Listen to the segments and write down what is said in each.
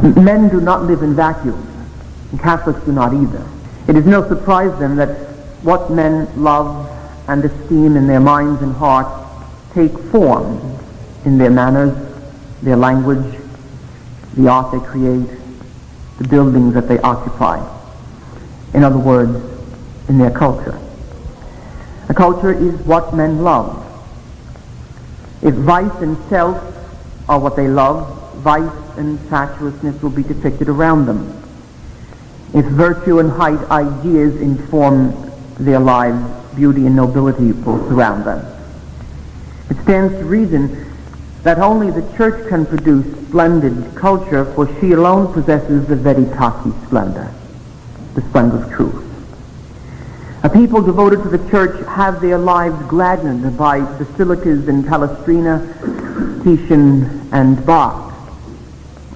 Men do not live in vacuums, and Catholics do not either. It is no surprise then that what men love and esteem in their minds and hearts take form in their manners, their language, the art they create, the buildings that they occupy. In other words, in their culture. A culture is what men love. If vice and self are what they love, vice and fatuousness will be depicted around them. If virtue and height ideas inform their lives, beauty and nobility will surround them. It stands to reason that only the church can produce splendid culture, for she alone possesses the veritatis splendor, the splendor of truth. A people devoted to the church have their lives gladdened by basilicas in Palestrina, Titian, and Bach.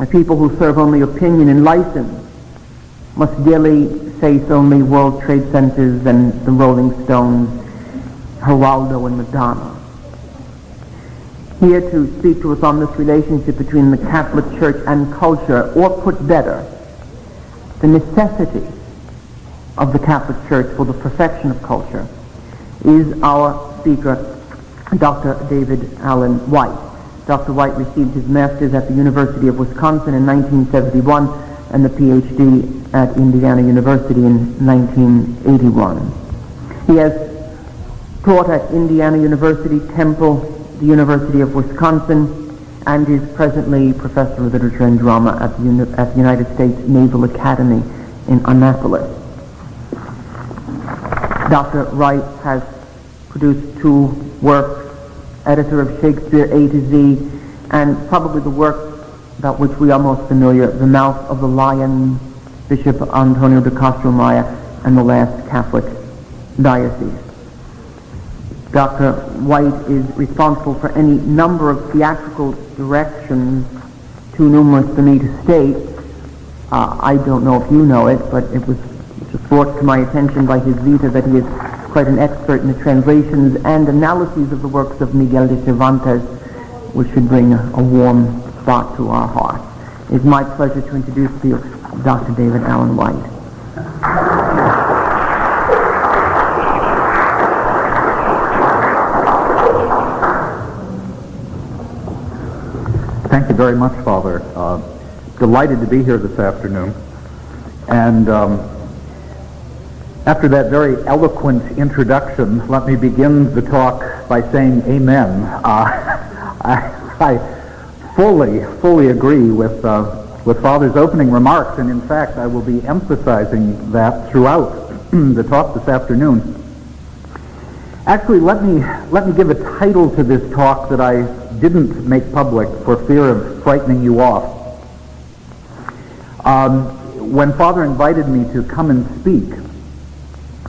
A people who serve only opinion and license must daily face only World Trade Centers and the Rolling Stones, Geraldo and Madonna. Here to speak to us on this relationship between the Catholic Church and culture, or put better, the necessity of the Catholic Church for the perfection of culture, is our speaker, Dr. David Allen White. Dr. White received his master's at the University of Wisconsin in 1971 and the PhD at Indiana University in 1981. He has taught at Indiana University, Temple, the University of Wisconsin, and is presently professor of literature and drama at the United States Naval Academy in Annapolis. Dr. Wright has produced 2 works, editor of Shakespeare A to Z, and probably the work about which we are most familiar, The Mouth of the Lion, Bishop Antonio de Castromaya, and The Last Catholic Diocese. Dr. White is responsible for any number of theatrical directions, too numerous for me to state. I don't know if you know it, but it was just brought to my attention by his vita that he is quite an expert in the translations and analyses of the works of Miguel de Cervantes, which should bring a warm spot to our hearts. It is my pleasure to introduce to you Dr. David Allen White. Thank you very much, Father. Delighted to be here this afternoon. And after that very eloquent introduction, let me begin the talk by saying amen. I fully agree with Father's opening remarks, and in fact I will be emphasizing that throughout the talk this afternoon. Actually, let me give a title to this talk that I didn't make public for fear of frightening you off. When Father invited me to come and speak,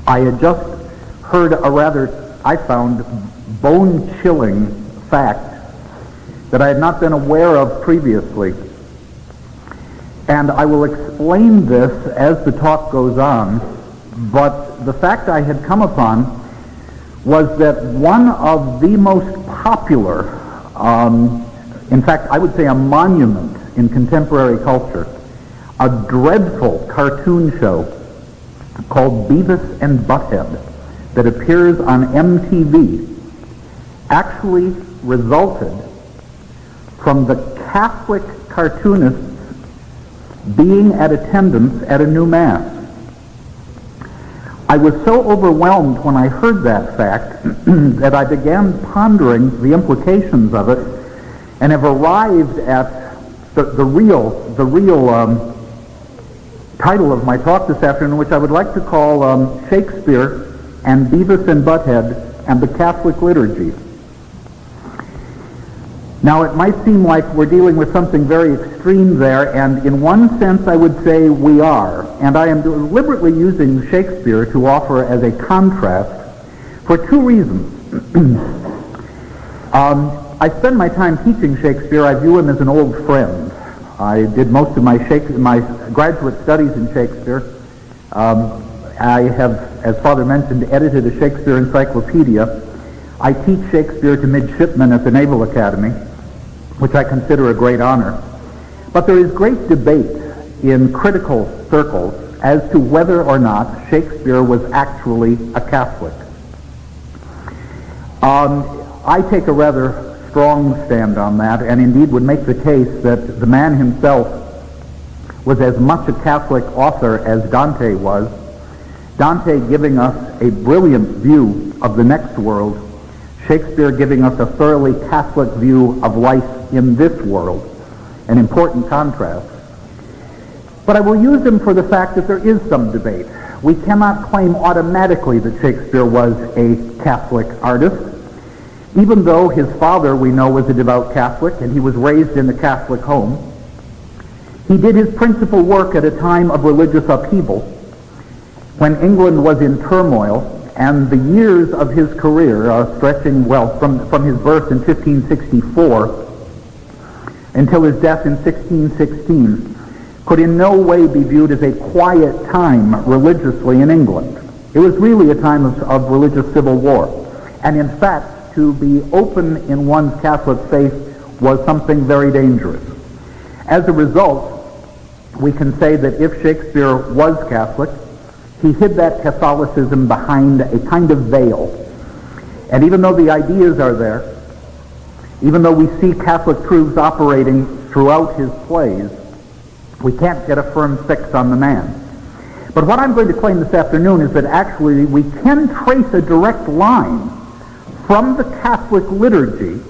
I had just heard a rather, I found, bone-chilling fact that I had not been aware of previously. And I will explain this as the talk goes on, but the fact I had come upon was that one of the most popular, in fact, I would say a monument in contemporary culture, a dreadful cartoon show called Beavis and Butthead that appears on MTV actually resulted from the Catholic cartoonists being at attendance at a new Mass. I was so overwhelmed when I heard that fact that I began pondering the implications of it and have arrived at the real title of my talk this afternoon, which I would like to call Shakespeare and Beavis and Butthead and the Catholic Liturgy. Now, it might seem like we're dealing with something very extreme there, and in one sense I would say we are. And I am deliberately using Shakespeare to offer as a contrast for 2 reasons. I spend my time teaching Shakespeare. I view him as an old friend. I did most of my graduate studies in Shakespeare. I have, as Father mentioned, edited a Shakespeare encyclopedia. I teach Shakespeare to midshipmen at the Naval Academy, which I consider a great honor. But there is great debate in critical circles as to whether or not Shakespeare was actually a Catholic. I take a rather strong stand on that, and indeed would make the case that the man himself was as much a Catholic author as Dante was, Dante giving us a brilliant view of the next world, Shakespeare giving us a thoroughly Catholic view of life in this world, an important contrast. But I will use them for the fact that there is some debate. We cannot claim automatically that Shakespeare was a Catholic artist, even though his father, we know, was a devout Catholic and he was raised in a Catholic home. He did his principal work at a time of religious upheaval, when England was in turmoil, and the years of his career, stretching, from his birth in 1564 until his death in 1616, could in no way be viewed as a quiet time religiously in England. It was really a time of religious civil war. And in fact, to be open in one's Catholic faith was something very dangerous. As a result, we can say that if Shakespeare was Catholic, he hid that Catholicism behind a kind of veil. And even though the ideas are there, even though we see Catholic truths operating throughout his plays, we can't get a firm fix on the man. But what I'm going to claim this afternoon is that actually we can trace a direct line from the Catholic liturgy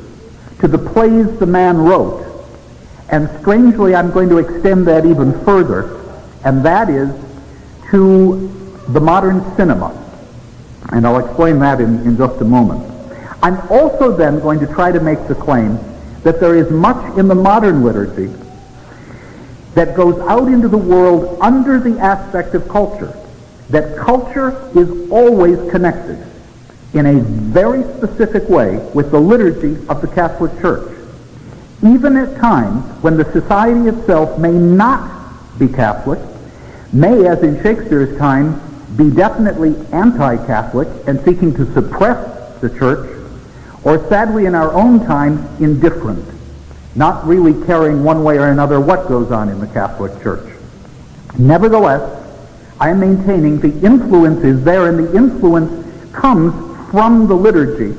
to the plays the man wrote. And strangely, I'm going to extend that even further, and that is to the modern cinema. And I'll explain that in just a moment. I'm also then going to try to make the claim that there is much in the modern liturgy that goes out into the world under the aspect of culture, that culture is always connected in a very specific way with the liturgy of the Catholic Church, even at times when the society itself may not be Catholic, may, as in Shakespeare's time, be definitely anti-Catholic and seeking to suppress the Church, or sadly in our own time, indifferent, not really caring one way or another what goes on in the Catholic Church. Nevertheless, I am maintaining the influence is there, and the influence comes from the liturgy,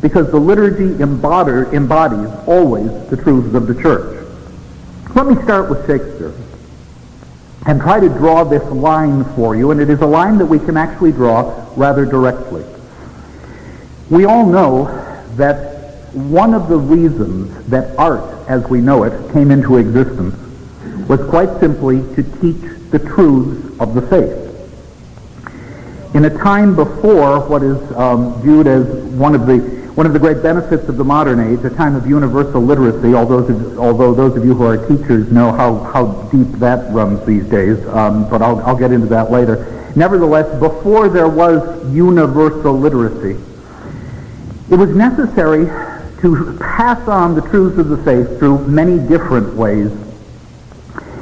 because the liturgy embodies always the truths of the Church. Let me start with Shakespeare and try to draw this line for you, and it is a line that we can actually draw rather directly. We all know that one of the reasons that art, as we know it, came into existence was quite simply to teach the truths of the faith. In a time before what is viewed as one of the great benefits of the modern age, a time of universal literacy, although those of you who are teachers know how deep that runs these days, but I'll get into that later. Nevertheless, before there was universal literacy, it was necessary to pass on the truths of the faith through many different ways.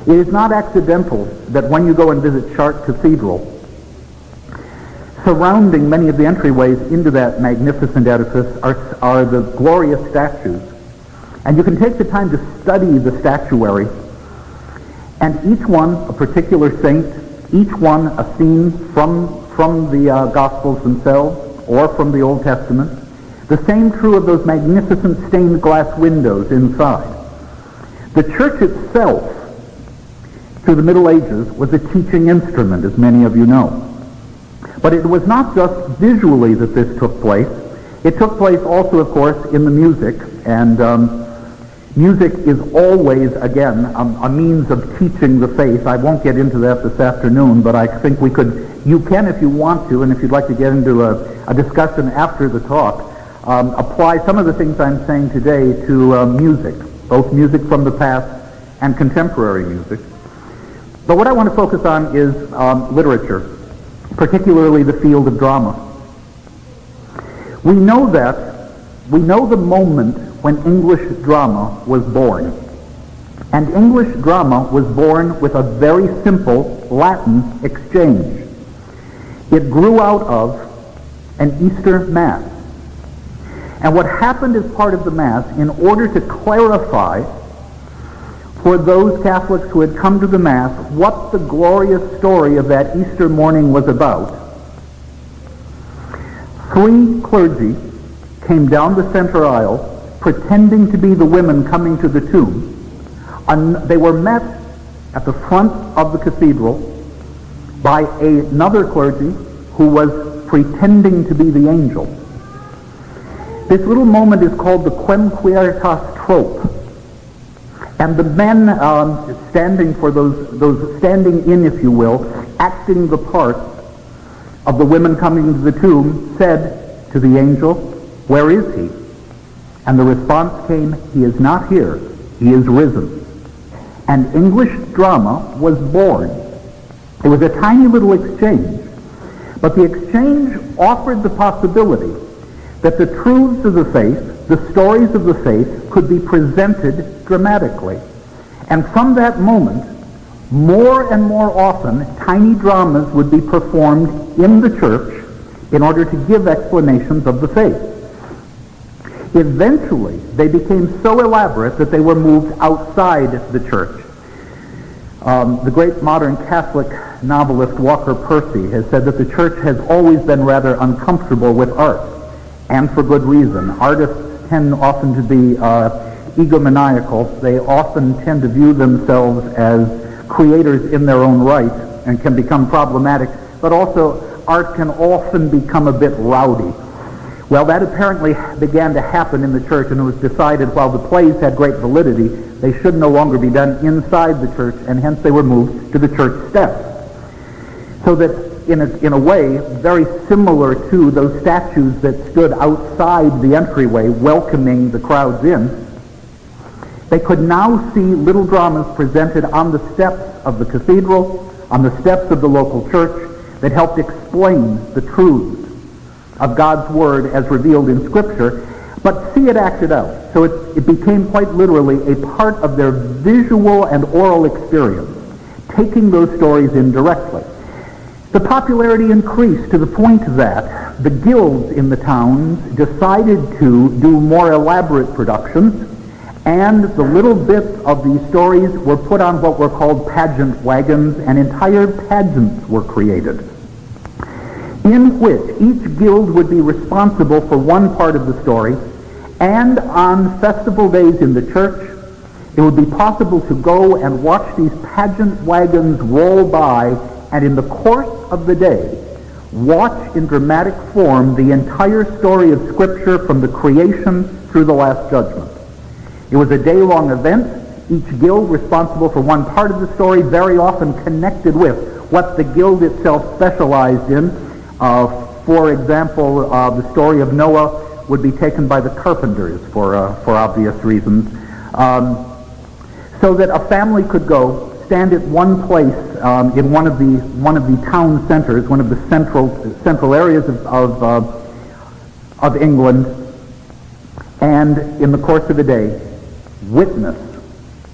It is not accidental that when you go and visit Chartres Cathedral, surrounding many of the entryways into that magnificent edifice are the glorious statues. And you can take the time to study the statuary, and each one a particular saint, each one a scene from the Gospels themselves or from the Old Testament. The same true of those magnificent stained glass windows inside. The church itself, through the Middle Ages, was a teaching instrument, as many of you know. But it was not just visually that this took place. It took place also, of course, in the music. And music is always, again, a means of teaching the faith. I won't get into that this afternoon, but I think you can if you want to, and if you'd like to get into a discussion after the talk, apply some of the things I'm saying today to music, both music from the past and contemporary music. But what I want to focus on is literature, particularly the field of drama. We know the moment when English drama was born. And English drama was born with a very simple Latin exchange. It grew out of an Easter Mass. And what happened as part of the Mass, in order to clarify for those Catholics who had come to the Mass what the glorious story of that Easter morning was about, 3 clergy came down the center aisle pretending to be the women coming to the tomb. They were met at the front of the cathedral by another clergy who was pretending to be the angel. This little moment is called the Quem Quietas trope. And the men standing for those standing in, if you will, acting the part of the women coming to the tomb, said to the angel, "Where is he?" And the response came, "He is not here. He is risen." And English drama was born. It was a tiny little exchange, but the exchange offered the possibility that the truths of the faith, the stories of the faith, could be presented dramatically. And from that moment, more and more often, tiny dramas would be performed in the church in order to give explanations of the faith. Eventually, they became so elaborate that they were moved outside the church. The great modern Catholic novelist Walker Percy has said that the church has always been rather uncomfortable with art, and for good reason. Artists tend often to be egomaniacal. They often tend to view themselves as creators in their own right and can become problematic, but also art can often become a bit rowdy. Well, that apparently began to happen in the church, and it was decided while the plays had great validity, they should no longer be done inside the church, and hence they were moved to the church steps. So that in a way, very similar to those statues that stood outside the entryway welcoming the crowds in, they could now see little dramas presented on the steps of the cathedral, on the steps of the local church, that helped explain the truths of God's Word as revealed in Scripture, but see it acted out. So it became quite literally a part of their visual and oral experience, taking those stories in directly. The popularity increased to the point that the guilds in the towns decided to do more elaborate productions, and the little bits of these stories were put on what were called pageant wagons, and entire pageants were created, in which each guild would be responsible for one part of the story, and on festival days in the church, it would be possible to go and watch these pageant wagons roll by, and in the course of the day, watch in dramatic form the entire story of Scripture from the creation through the Last Judgment. It was a day-long event, each guild responsible for one part of the story, very often connected with what the guild itself specialized in. For example, the story of Noah would be taken by the carpenters for obvious reasons, so that a family could go stand at one place in one of the town centers, one of the central areas of England, and in the course of the day witness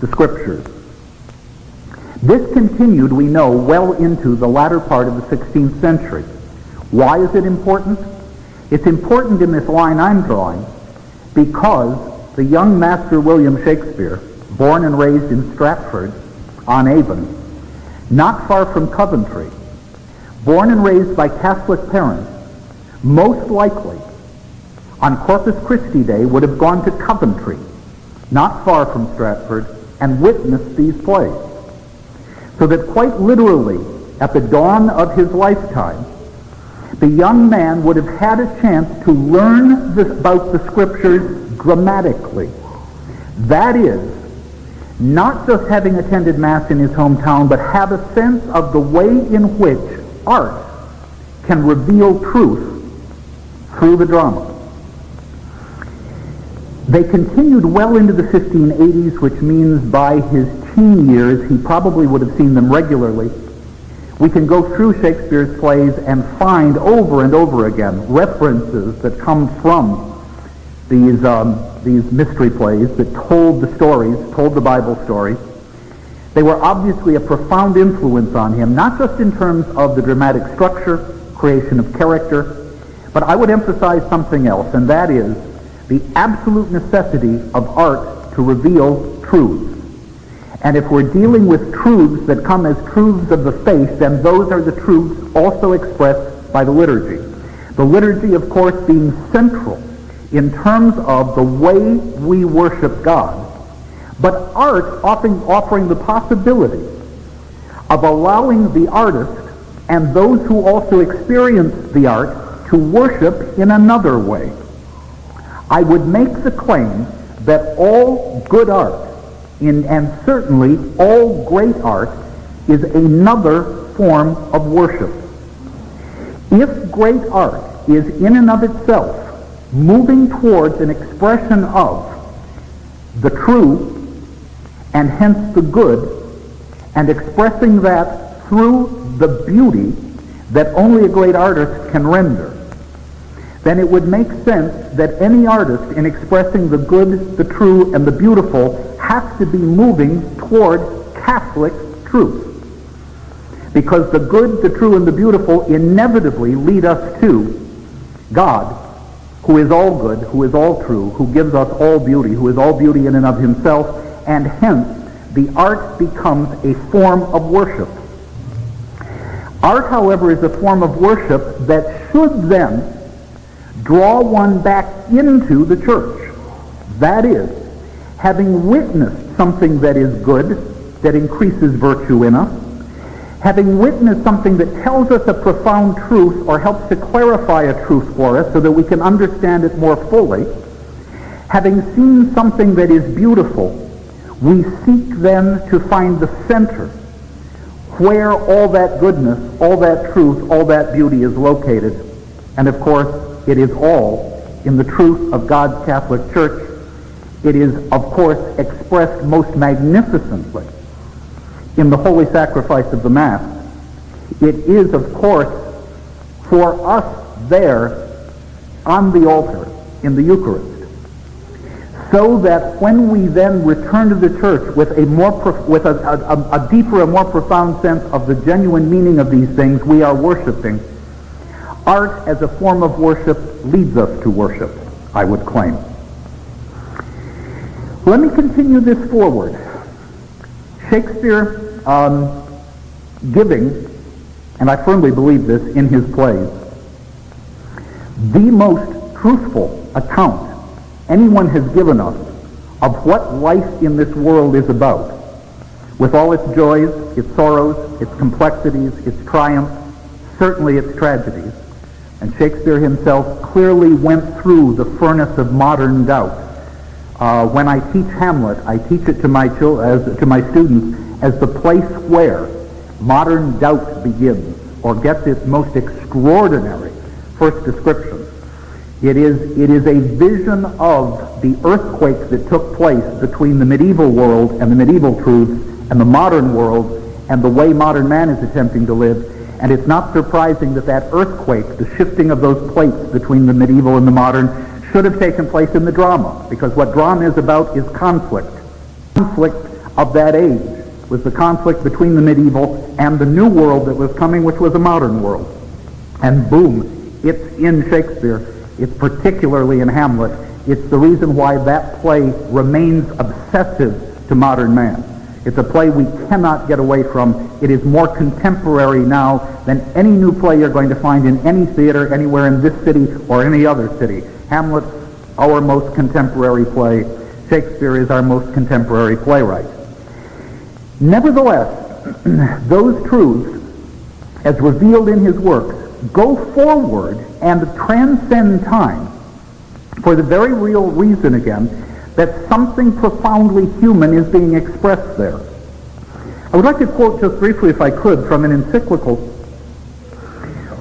the Scriptures. This continued, we know, well into the latter part of the 16th century. Why is it important? It's important in this line I'm drawing because the young master William Shakespeare, born and raised in Stratford on Avon, not far from Coventry, born and raised by Catholic parents, most likely on Corpus Christi Day would have gone to Coventry, not far from Stratford, and witnessed these plays. So that quite literally, at the dawn of his lifetime, the young man would have had a chance to learn about the Scriptures dramatically. That is, not just having attended Mass in his hometown, but have a sense of the way in which art can reveal truth through the drama. They continued well into the 1580s, which means by his teen years he probably would have seen them regularly. We can go through Shakespeare's plays and find over and over again references that come from these mystery plays that told the stories, told the Bible story. They were obviously a profound influence on him, not just in terms of the dramatic structure, creation of character, but I would emphasize something else, and that is the absolute necessity of art to reveal truths. And if we're dealing with truths that come as truths of the faith, then those are the truths also expressed by the liturgy. The liturgy, of course, being central in terms of the way we worship God, but art often offering the possibility of allowing the artist and those who also experience the art to worship in another way. I would make the claim that all good art, and certainly all great art, is another form of worship. If great art is in and of itself moving towards an expression of the true and hence the good, and expressing that through the beauty that only a great artist can render, then it would make sense that any artist in expressing the good, the true, and the beautiful has to be moving toward Catholic truth. Because the good, the true, and the beautiful inevitably lead us to God, who is all good, who is all true, who gives us all beauty, who is all beauty in and of himself, and hence the art becomes a form of worship. Art, however, is a form of worship that should then draw one back into the church. That is, having witnessed something that is good, that increases virtue in us, having witnessed something that tells us a profound truth or helps to clarify a truth for us so that we can understand it more fully, having seen something that is beautiful, we seek then to find the center where all that goodness, all that truth, all that beauty is located. And of course, it is all in the truth of God's Catholic Church. It is, of course, expressed most magnificently in the holy sacrifice of the Mass. It is, of course, for us there on the altar in the Eucharist. So that when we then return to the church with a deeper and more profound sense of the genuine meaning of these things, we are worshiping. Art as a form of worship leads us to worship, I would claim. Let me continue this forward. Shakespeare giving, and I firmly believe this in his plays, the most truthful account anyone has given us of what life in this world is about, with all its joys, its sorrows, its complexities, its triumphs, certainly its tragedies. And Shakespeare himself clearly went through the furnace of modern doubt. When I teach Hamlet, I teach it to my students as the place where modern doubt begins, or gets its most extraordinary first description. It is a vision of the earthquake that took place between the medieval world and the medieval truths and the modern world and the way modern man is attempting to live. And it's not surprising that that earthquake, the shifting of those plates between the medieval and the modern, should have taken place in the drama, because what drama is about is conflict. Conflict of that age was the conflict between the medieval and the new world that was coming, which was a modern world. And boom, it's in Shakespeare. It's particularly in Hamlet. It's the reason why that play remains obsessive to modern man. It's a play we cannot get away from. It is more contemporary now than any new play you're going to find in any theater anywhere in this city or any other city. Hamlet's our most contemporary play. Shakespeare is our most contemporary playwright. Nevertheless, those truths, as revealed in his works, go forward and transcend time for the very real reason, again, that something profoundly human is being expressed there. I would like to quote just briefly, if I could, from an encyclical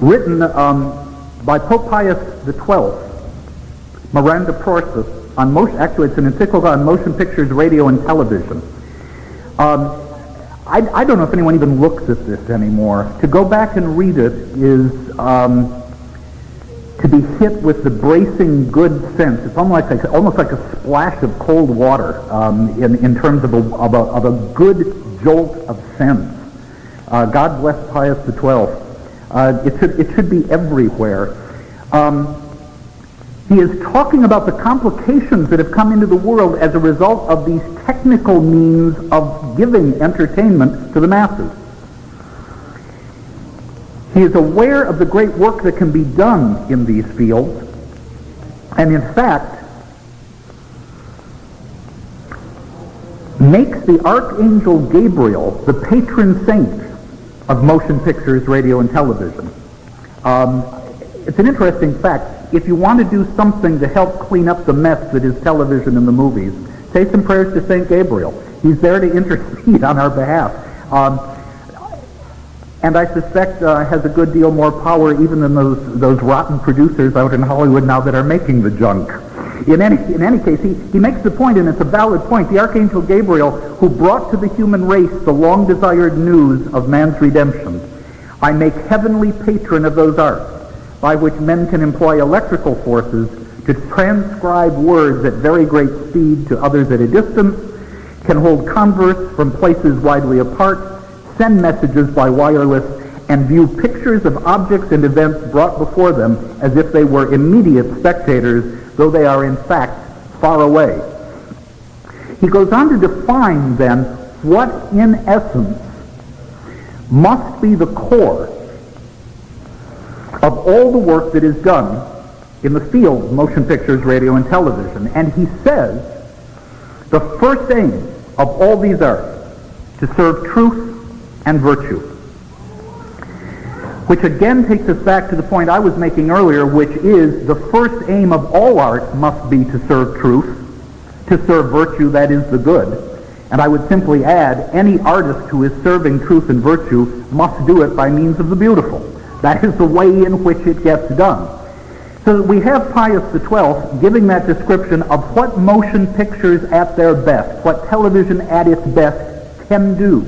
written by Pope Pius XII, Miranda Prorsas, on actually it's an encyclical on motion pictures, radio, and television. I don't know if anyone even looks at this anymore. To go back and read it is to be hit with the bracing good sense. It's almost like a splash of cold water in terms of a good jolt of sense. God bless Pius XII. It should be everywhere. He is talking about the complications that have come into the world as a result of these technical means of giving entertainment to the masses. He is aware of the great work that can be done in these fields, and in fact, makes the Archangel Gabriel the patron saint of motion pictures, radio, and television. It's an interesting fact. If you want to do something to help clean up the mess that is television and the movies, say some prayers to St. Gabriel. He's there to intercede on our behalf. And I suspect has a good deal more power even than those rotten producers out in Hollywood now that are making the junk. In any case, he makes the point, and it's a valid point. The Archangel Gabriel, who brought to the human race the long-desired news of man's redemption, I make heavenly patron of those arts, by which men can employ electrical forces to transcribe words at very great speed to others at a distance, can hold converse from places widely apart, send messages by wireless, and view pictures of objects and events brought before them as if they were immediate spectators, though they are in fact far away. He goes on to define then what in essence must be the core of all the work that is done in the field of motion pictures, radio, and television. And he says the first aim of all these arts to serve truth and virtue, which again takes us back to the point I was making earlier, which is the first aim of all art must be to serve truth, to serve virtue, that is the good. And I would simply add, any artist who is serving truth and virtue must do it by means of the beautiful. That is the way in which it gets done. So that we have Pius XII giving that description of what motion pictures at their best, what television at its best can do,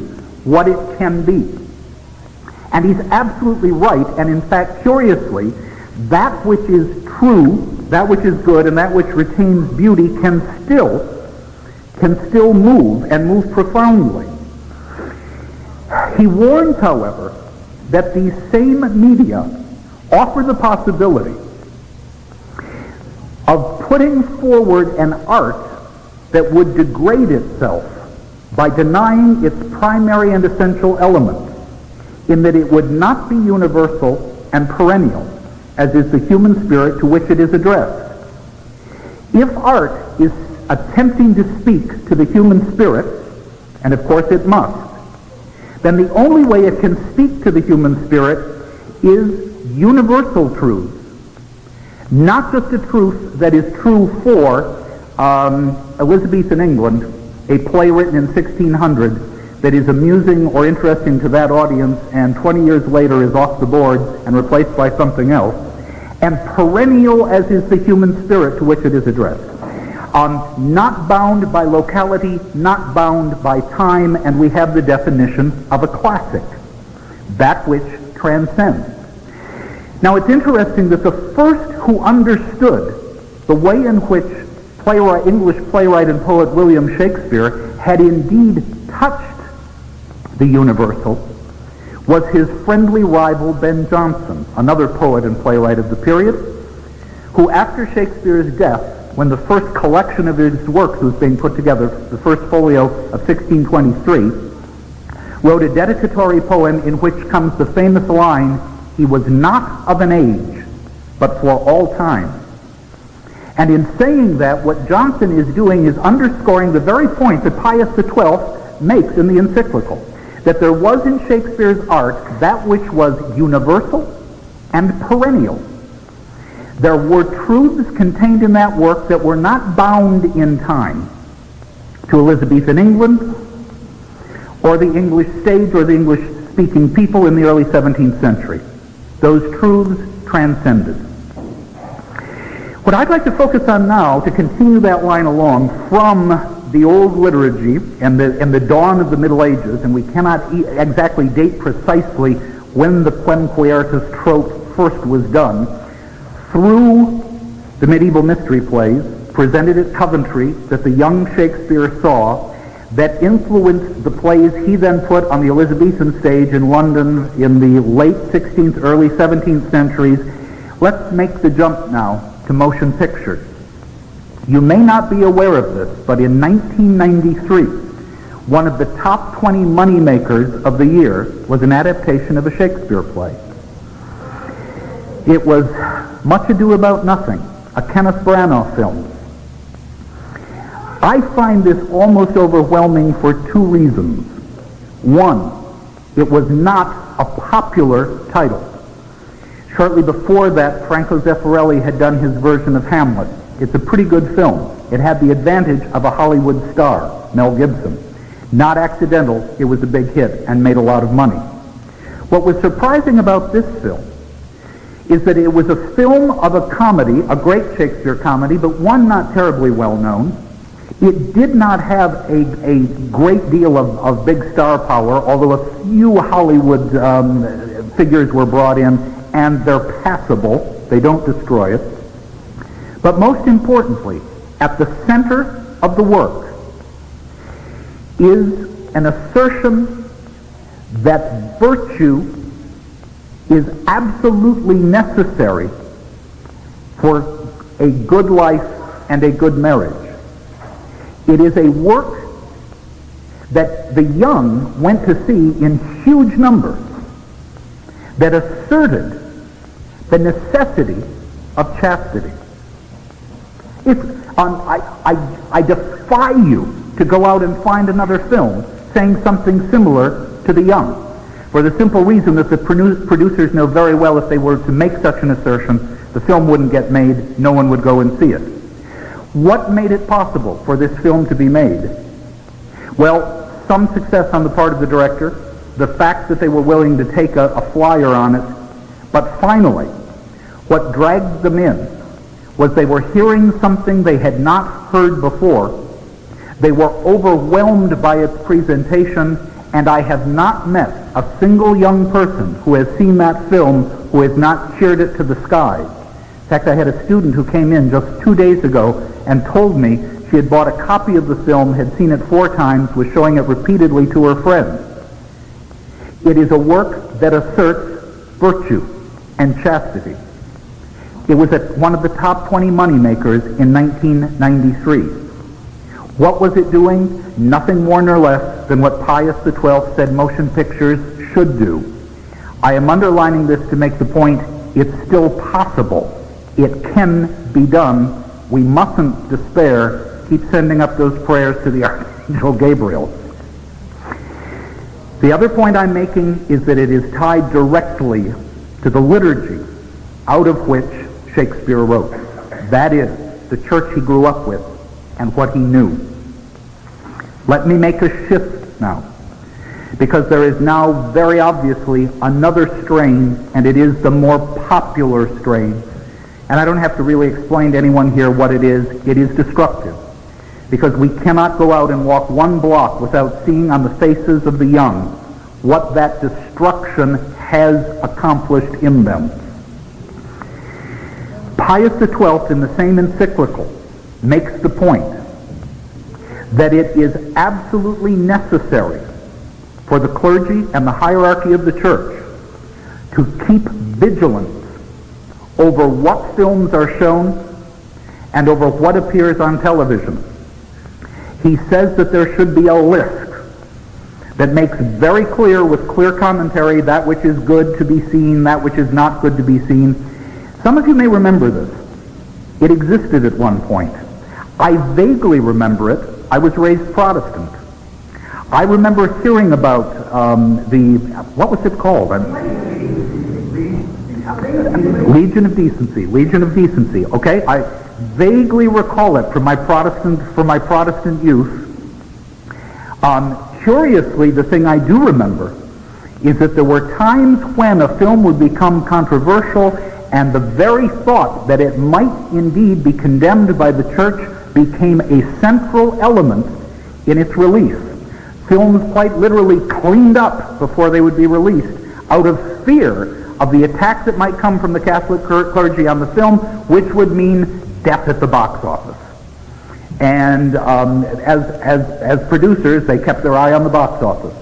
what it can be. And he's absolutely right, and in fact, curiously, that which is true, that which is good, and that which retains beauty can still move, and move profoundly. He warns, however, that these same media offer the possibility of putting forward an art that would degrade itself by denying its primary and essential element, in that it would not be universal and perennial, as is the human spirit to which it is addressed. If art is attempting to speak to the human spirit, and of course it must, then the only way it can speak to the human spirit is universal truths. Not just a truth that is true for Elizabethan England, a play written in 1600 that is amusing or interesting to that audience and 20 years later is off the board and replaced by something else, and perennial as is the human spirit to which it is addressed. Not bound by locality, not bound by time, and we have the definition of a classic, that which transcends. Now it's interesting that the first who understood the way in which English playwright and poet William Shakespeare had indeed touched the universal was his friendly rival Ben Jonson, another poet and playwright of the period, who after Shakespeare's death, when the first collection of his works was being put together, the first folio of 1623, wrote a dedicatory poem in which comes the famous line, "He was not of an age, but for all time." And in saying that, what Jonson is doing is underscoring the very point that Pius XII makes in the encyclical, that there was in Shakespeare's art that which was universal and perennial. There were truths contained in that work that were not bound in time to Elizabethan England or the English stage or the English-speaking people in the early 17th century. Those truths transcended. What I'd like to focus on now, to continue that line along from the old liturgy and the dawn of the Middle Ages, and we cannot exactly date precisely when the Quem Quietus trope first was done, through the medieval mystery plays presented at Coventry that the young Shakespeare saw, that influenced the plays he then put on the Elizabethan stage in London in the late 16th, early 17th centuries. Let's make the jump now to motion pictures. You may not be aware of this, but in 1993, one of the top 20 moneymakers of the year was an adaptation of a Shakespeare play. It was Much Ado About Nothing, a Kenneth Branagh film. I find this almost overwhelming for two reasons. One, it was not a popular title. Shortly before that, Franco Zeffirelli had done his version of Hamlet. It's a pretty good film. It had the advantage of a Hollywood star, Mel Gibson. Not accidental, it was a big hit and made a lot of money. What was surprising about this film is that it was a film of a comedy, a great Shakespeare comedy, but one not terribly well known. It did not have a great deal of big star power, although a few Hollywood figures were brought in, and they're passable. They don't destroy it. But most importantly, at the center of the work is an assertion that virtue is absolutely necessary for a good life and a good marriage. It is a work that the young went to see in huge numbers that asserted the necessity of chastity. I defy you to go out and find another film saying something similar to the young, for the simple reason that the producers know very well if they were to make such an assertion, the film wouldn't get made, no one would go and see it. What made it possible for this film to be made? Well, some success on the part of the director, the fact that they were willing to take a flyer on it, but finally, what dragged them in was they were hearing something they had not heard before. They were overwhelmed by its presentation, and I have not met a single young person who has seen that film who has not cheered it to the skies. In fact, I had a student who came in just 2 days ago and told me she had bought a copy of the film, had seen it 4 times, was showing it repeatedly to her friends. It is a work that asserts virtue and chastity. It was at one of the top 20 moneymakers in 1993. What was it doing? Nothing more nor less than what Pius XII said motion pictures should do. I am underlining this to make the point, it's still possible. It can be done. We mustn't despair. Keep sending up those prayers to the Archangel Gabriel. The other point I'm making is that it is tied directly to the liturgy out of which Shakespeare wrote. That is, the church he grew up with and what he knew. Let me make a shift now, because there is now very obviously another strain, and it is the more popular strain. And I don't have to really explain to anyone here what it is. It is destructive, because we cannot go out and walk one block without seeing on the faces of the young what that destruction has accomplished in them. Pius XII, in the same encyclical, makes the point that it is absolutely necessary for the clergy and the hierarchy of the church to keep vigilance over what films are shown and over what appears on television. He says that there should be a list that makes very clear, with clear commentary, that which is good to be seen, that which is not good to be seen. Some of you may remember this. It existed at one point. I vaguely remember it. I was raised Protestant. I remember hearing about what was it called? Legion of Decency. Legion of Decency. Okay, I vaguely recall it from my Protestant youth. Curiously, the thing I do remember is that there were times when a film would become controversial, and the very thought that it might indeed be condemned by the church became a central element in its release. Films quite literally cleaned up before they would be released out of fear of the attack that might come from the Catholic clergy on the film, which would mean death at the box office. And as producers, they kept their eye on the box office.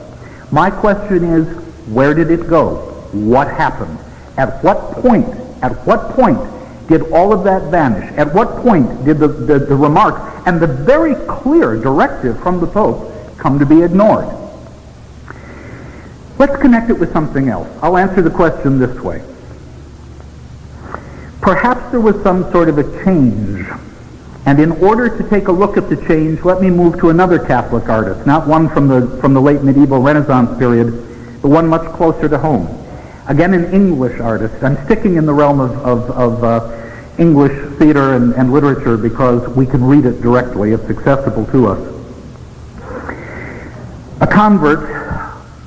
My question is, where did it go? What happened? At what point did all of that vanish? At what point did the remarks and the very clear directive from the Pope come to be ignored? Let's connect it with something else. I'll answer the question this way. Perhaps there was some sort of a change, and in order to take a look at the change, let me move to another Catholic artist, not one from the late medieval Renaissance period, but one much closer to home. Again, an English artist. I'm sticking in the realm of English theater and literature because we can read it directly. It's accessible to us. A convert,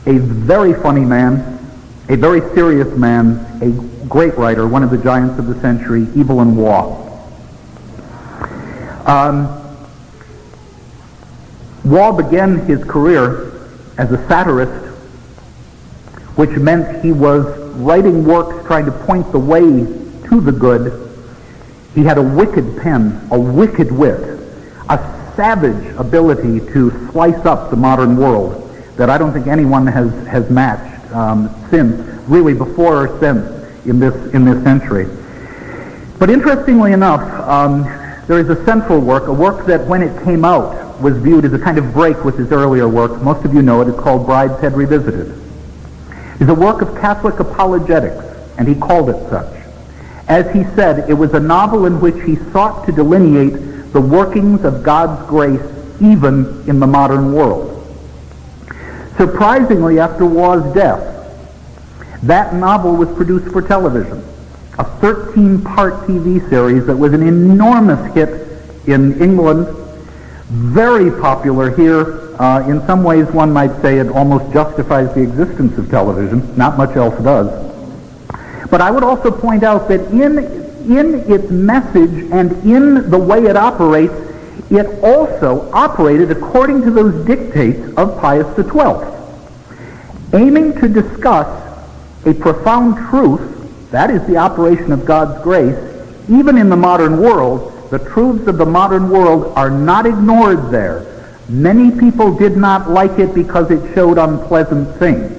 a very funny man, a very serious man, a great writer, one of the giants of the century, Evelyn Waugh. Waugh began his career as a satirist, which meant he was writing works trying to point the way to the good. He had a wicked pen, a wicked wit, a savage ability to slice up the modern world that I don't think anyone has matched since, really before or since in this century. But interestingly enough, there is a central work, a work that when it came out was viewed as a kind of break with his earlier work. Most of you know it. It's called Brideshead Revisited. It's a work of Catholic apologetics, and he called it such. As he said, it was a novel in which he sought to delineate the workings of God's grace even in the modern world. Surprisingly, after Waugh's death, that novel was produced for television, a 13-part TV series that was an enormous hit in England, very popular here. In some ways, one might say it almost justifies the existence of television. Not much else does. But I would also point out that in its message and in the way it operates, it also operated according to those dictates of Pius XII, aiming to discuss a profound truth, that is the operation of God's grace, even in the modern world. The truths of the modern world are not ignored there. Many people did not like it because it showed unpleasant things.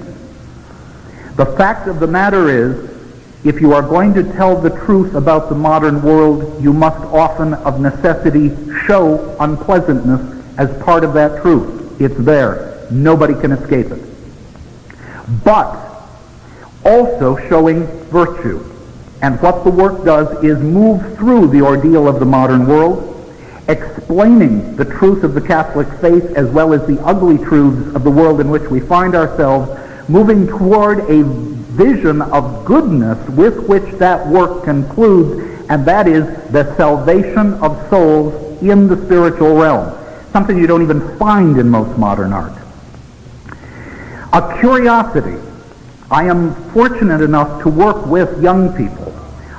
The fact of the matter is, if you are going to tell the truth about the modern world, you must often, of necessity, show unpleasantness as part of that truth. It's there. Nobody can escape it. But also showing virtue. And what the work does is move through the ordeal of the modern world, explaining the truth of the Catholic faith as well as the ugly truths of the world in which we find ourselves, moving toward a vision of goodness with which that work concludes, and that is the salvation of souls in the spiritual realm, something you don't even find in most modern art. A curiosity. I am fortunate enough to work with young people.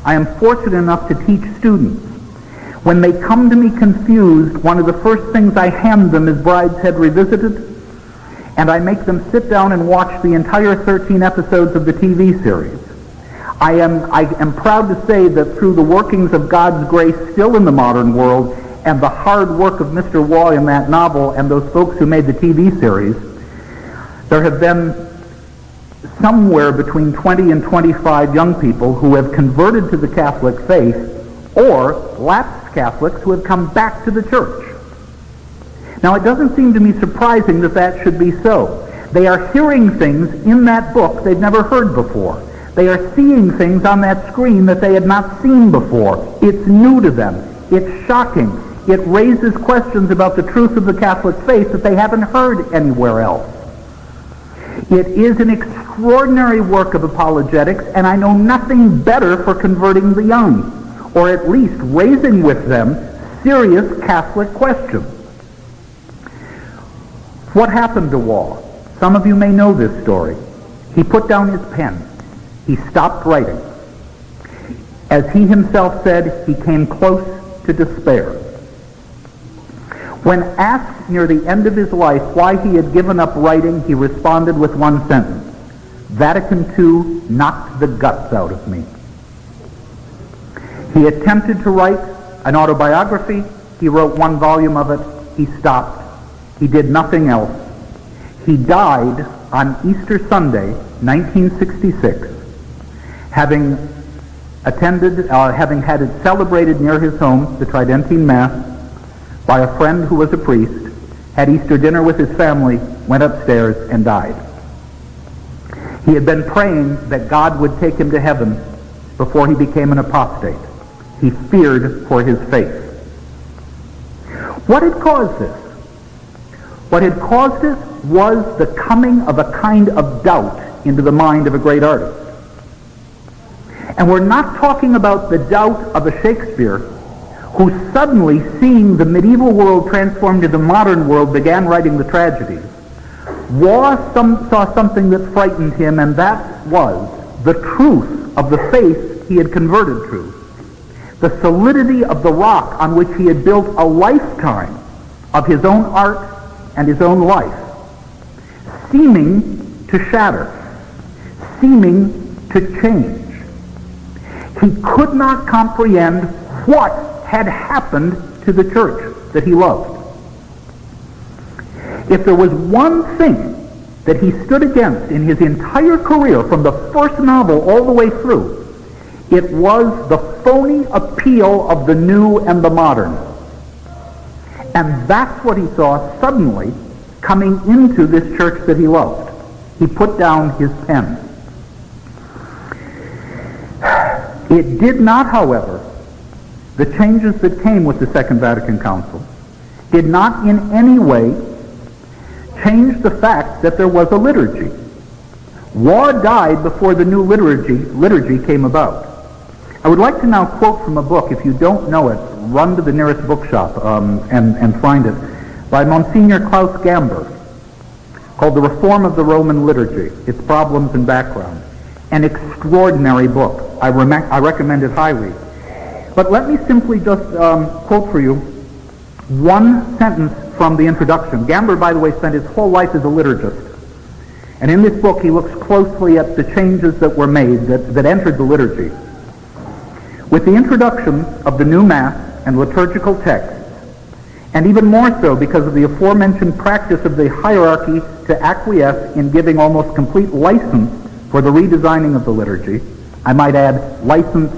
I am fortunate enough to teach students. When they come to me confused, one of the first things I hand them is Brideshead Revisited, and I make them sit down and watch the entire 13 episodes of the TV series. I am proud to say that through the workings of God's grace still in the modern world and the hard work of Mr. Waugh in that novel and those folks who made the TV series, there have been somewhere between 20 and 25 young people who have converted to the Catholic faith or lapsed Catholics who have come back to the church. Now, it doesn't seem to me surprising that that should be so. They are hearing things in that book they've never heard before. They are seeing things on that screen that they had not seen before. It's new to them. It's shocking. It raises questions about the truth of the Catholic faith that they haven't heard anywhere else. It is an extraordinary work of apologetics, and I know nothing better for converting the young, or at least raising with them serious Catholic questions. What happened to Waugh? Some of you may know this story. He put down his pen. He stopped writing. As he himself said, he came close to despair. When asked near the end of his life why he had given up writing, he responded with one sentence: Vatican II knocked the guts out of me. He attempted to write an autobiography. He wrote one volume of it. He stopped. He did nothing else. He died on Easter Sunday, 1966, having having had it celebrated near his home, the Tridentine Mass, by a friend who was a priest, had Easter dinner with his family, went upstairs, and died. He had been praying that God would take him to heaven before he became an apostate. He feared for his faith. What had caused this? What had caused this was the coming of a kind of doubt into the mind of a great artist. And we're not talking about the doubt of a Shakespeare who suddenly, seeing the medieval world transformed into the modern world, began writing the tragedies. Saw something that frightened him, and that was the truth of the faith he had converted to. The solidity of the rock on which he had built a lifetime of his own art and his own life, seeming to shatter, seeming to change. He could not comprehend what had happened to the church that he loved. If there was one thing that he stood against in his entire career, from the first novel all the way through, it was the phony appeal of the new and the modern. And that's what he saw suddenly coming into this church that he loved. He put down his pen. It did not, however, the changes that came with the Second Vatican Council did not in any way change the fact that there was a liturgy. War died before the new liturgy came about. I would like to now quote from a book. If you don't know it, run to the nearest bookshop and find it, by Monsignor Klaus Gamber, called The Reform of the Roman Liturgy, Its Problems and Background. An extraordinary book. I recommend it highly. But let me simply just quote for you one sentence from the introduction. Gamber, by the way, spent his whole life as a liturgist. And in this book he looks closely at the changes that were made, that entered the liturgy. With the introduction of the new Mass and liturgical texts, and even more so because of the aforementioned practice of the hierarchy to acquiesce in giving almost complete license for the redesigning of the liturgy, I might add license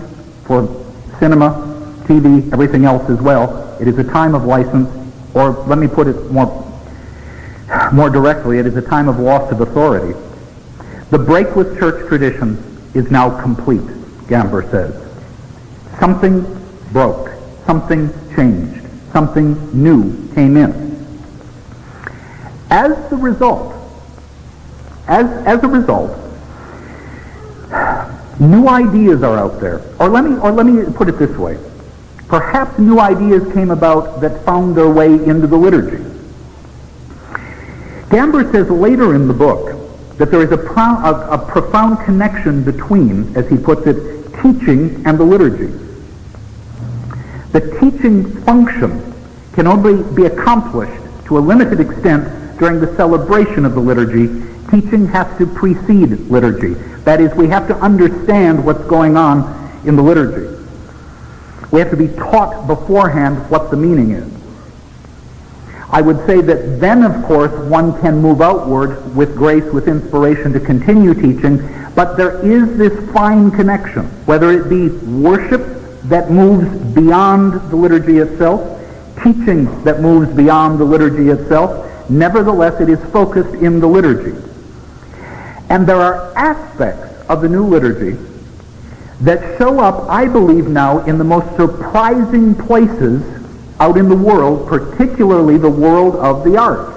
for cinema, TV, everything else as well. It is a time of license, or let me put it more directly, it is a time of loss of authority. The break with church tradition is now complete, Gamber says. Something broke, something changed, something new came in. As a result, new ideas are out there. Or let me put it this way. Perhaps new ideas came about that found their way into the liturgy. Gamber says later in the book that there is a profound connection between, as he puts it, teaching and the liturgy. The teaching function can only be accomplished to a limited extent during the celebration of the liturgy. Teaching has to precede liturgy. That is, we have to understand what's going on in the liturgy. We have to be taught beforehand what the meaning is. I would say that then, of course, one can move outward with grace, with inspiration to continue teaching, but there is this fine connection, whether it be worship that moves beyond the liturgy itself, teaching that moves beyond the liturgy itself. Nevertheless, it is focused in the liturgy. And there are aspects of the new liturgy that show up, I believe now, in the most surprising places out in the world, particularly the world of the arts.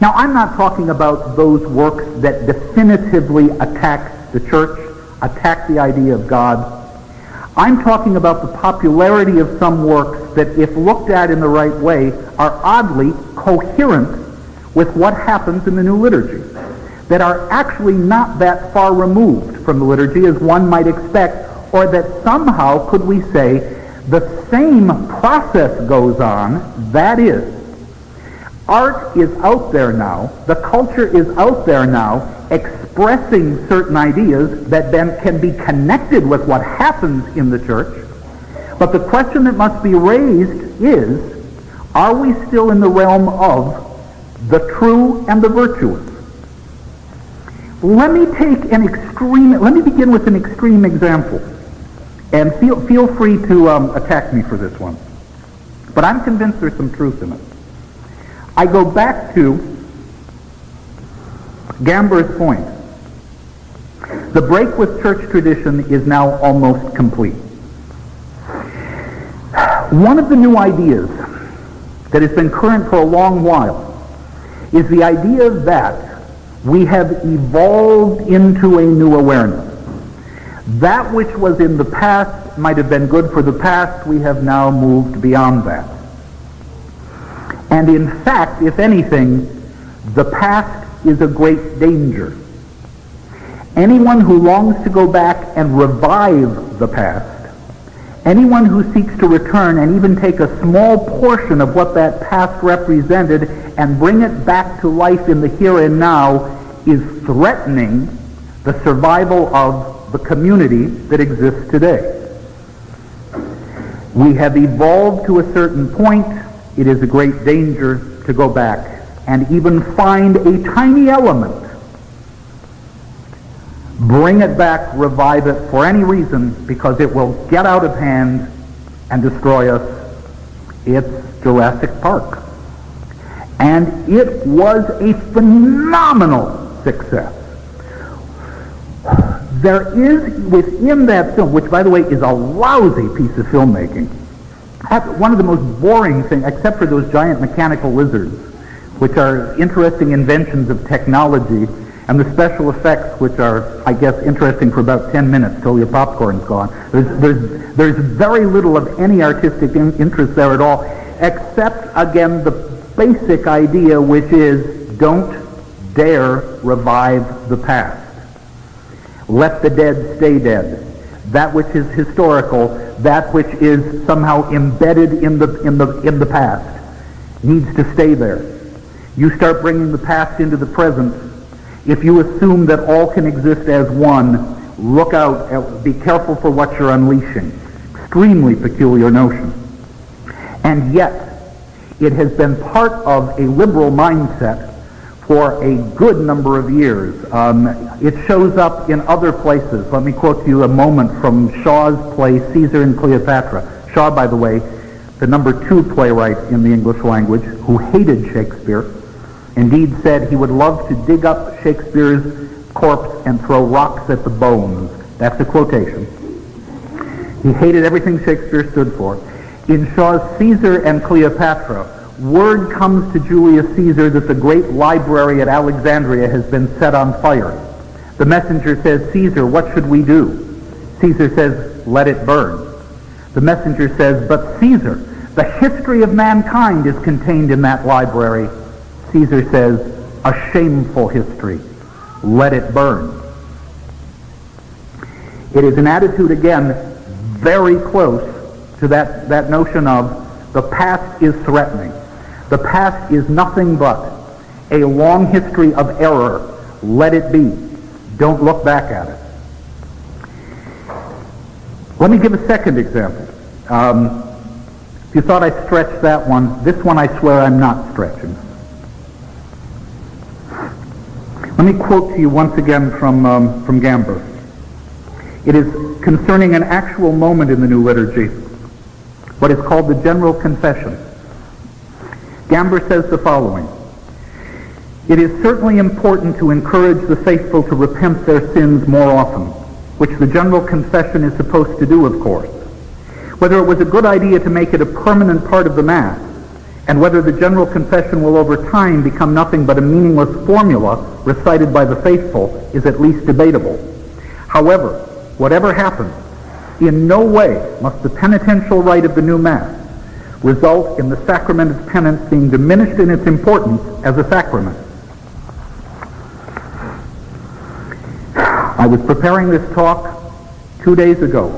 Now, I'm not talking about those works that definitively attack the church, attack the idea of God. I'm talking about the popularity of some works that, if looked at in the right way, are oddly coherent with what happens in the new liturgy, that are actually not that far removed from the liturgy as one might expect, or that somehow, could we say, the same process goes on. That is, art is out there now, the culture is out there now, expressing certain ideas that then can be connected with what happens in the church. But the question that must be raised is, are we still in the realm of the true and the virtuous? Let me begin with an extreme example. And feel free to attack me for this one. But I'm convinced there's some truth in it. I go back to Gamber's point. The break with church tradition is now almost complete. One of the new ideas that has been current for a long while is the idea that we have evolved into a new awareness. That which was in the past might have been good for the past. We have now moved beyond that. And in fact, if anything, the past is a great danger. Anyone who longs to go back and revive the past, anyone who seeks to return and even take a small portion of what that past represented and bring it back to life in the here and now, is threatening the survival of the community that exists today. We have evolved to a certain point. It is a great danger to go back and even find a tiny element, bring it back, revive it for any reason, because it will get out of hand and destroy us. It's Jurassic Park. And it was a phenomenal success. There is within that film, which by the way is a lousy piece of filmmaking, one of the most boring things, except for those giant mechanical lizards, which are interesting inventions of technology, and the special effects, which are, I guess, interesting for about 10 minutes till your popcorn's gone. There's very little of any artistic interest there at all, except, again, the basic idea, which is don't dare revive the past. Let the dead stay dead. That which is historical, that which is somehow embedded in the past, needs to stay there. You start bringing the past into the present. If you assume that all can exist as one, look out, be careful for what you're unleashing. Extremely peculiar notion. And yet, it has been part of a liberal mindset for a good number of years. It shows up in other places. Let me quote to you a moment from Shaw's play, Caesar and Cleopatra. Shaw, by the way, the #2 playwright in the English language, who hated Shakespeare, indeed said he would love to dig up Shakespeare's corpse and throw rocks at the bones. That's a quotation. He hated everything Shakespeare stood for. In Shaw's Caesar and Cleopatra, word comes to Julius Caesar that the great library at Alexandria has been set on fire. The messenger says, "Caesar, what should we do?" Caesar says, "Let it burn." The messenger says, "But Caesar, the history of mankind is contained in that library." Caesar says, "A shameful history. Let it burn." It is an attitude, again, very close to that notion of the past is threatening. The past is nothing but a long history of error. Let it be. Don't look back at it. Let me give a second example. If you thought I stretched that one, this one I swear I'm not stretching. Let me quote to you once again from Gamber. It is concerning an actual moment in the New Liturgy, what is called the General Confession. Gamber says the following: "It is certainly important to encourage the faithful to repent their sins more often, which the General Confession is supposed to do, of course. Whether it was a good idea to make it a permanent part of the Mass, and whether the General Confession will over time become nothing but a meaningless formula recited by the faithful, is at least debatable. However, whatever happens, in no way must the penitential rite of the new Mass result in the sacrament of penance being diminished in its importance as a sacrament." I was preparing this talk 2 days ago.